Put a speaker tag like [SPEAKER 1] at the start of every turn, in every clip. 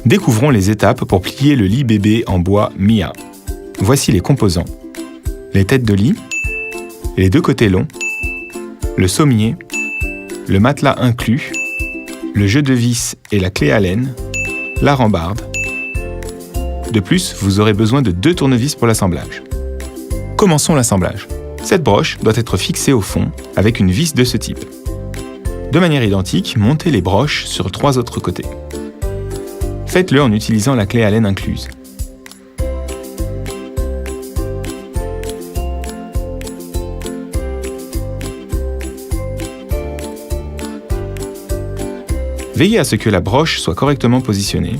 [SPEAKER 1] Découvrons les étapes pour plier le lit bébé en bois Mia. Voici les composants. Les têtes de lit, les deux côtés longs, le sommier, le matelas inclus, le jeu de vis et la clé à laine, la rambarde. De plus, vous aurez besoin de 2 tournevis pour l'assemblage. Commençons l'assemblage. Cette broche doit être fixée au fond avec une vis de ce type. De manière identique, montez les broches sur 3 autres côtés. Faites-le en utilisant la clé à laine incluse. Veillez à ce que la broche soit correctement positionnée.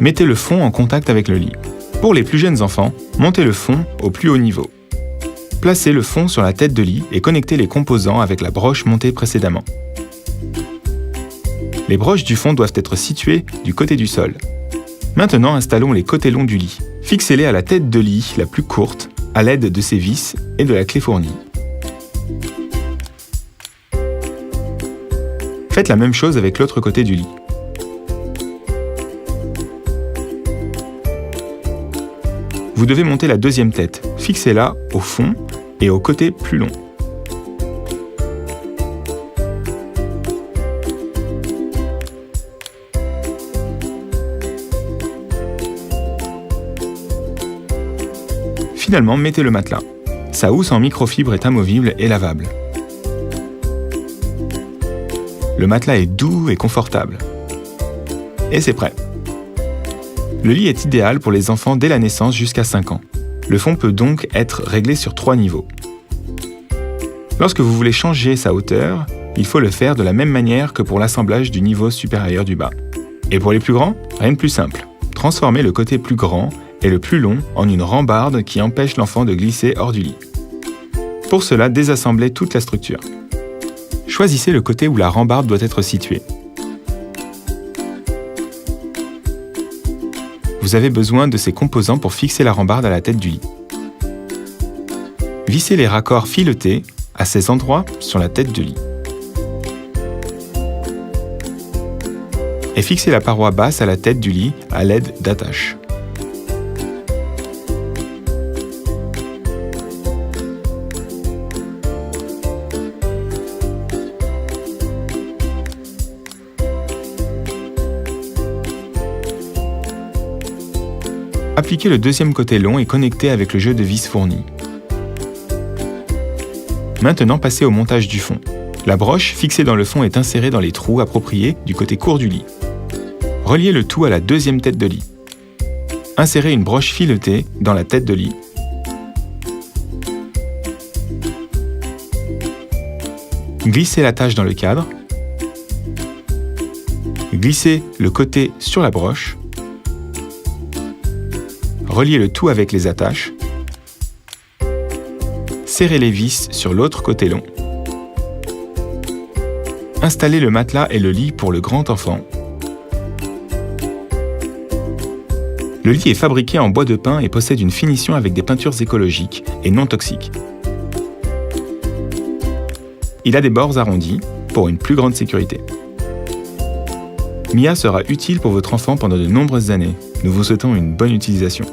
[SPEAKER 1] Mettez le fond en contact avec le lit. Pour les plus jeunes enfants, montez le fond au plus haut niveau. Placez le fond sur la tête de lit et connectez les composants avec la broche montée précédemment. Les broches du fond doivent être situées du côté du sol. Maintenant, installons les côtés longs du lit. Fixez-les à la tête de lit la plus courte à l'aide de ces vis et de la clé fournie. Faites la même chose avec l'autre côté du lit. Vous devez monter la deuxième tête. Fixez-la au fond et au côté plus long. Finalement, mettez le matelas. Sa housse en microfibre est amovible et lavable. Le matelas est doux et confortable. Et c'est prêt. Le lit est idéal pour les enfants dès la naissance jusqu'à 5 ans. Le fond peut donc être réglé sur 3 niveaux. Lorsque vous voulez changer sa hauteur, il faut le faire de la même manière que pour l'assemblage du niveau supérieur du bas. Et pour les plus grands, rien de plus simple. Transformez le côté plus grand et le plus long en une rambarde qui empêche l'enfant de glisser hors du lit. Pour cela, désassemblez toute la structure. Choisissez le côté où la rambarde doit être située. Vous avez besoin de ces composants pour fixer la rambarde à la tête du lit. Vissez les raccords filetés à ces endroits sur la tête du lit. Et fixez la paroi basse à la tête du lit à l'aide d'attaches. Appliquez le deuxième côté long et connectez avec le jeu de vis fourni. Maintenant, passez au montage du fond. La broche fixée dans le fond est insérée dans les trous appropriés du côté court du lit. Reliez le tout à la deuxième tête de lit. Insérez une broche filetée dans la tête de lit. Glissez l'attache dans le cadre. Glissez le côté sur la broche. Reliez le tout avec les attaches. Serrez les vis sur l'autre côté long. Installez le matelas et le lit pour le grand enfant. Le lit est fabriqué en bois de pin et possède une finition avec des peintures écologiques et non toxiques. Il a des bords arrondis pour une plus grande sécurité. Mia sera utile pour votre enfant pendant de nombreuses années. Nous vous souhaitons une bonne utilisation.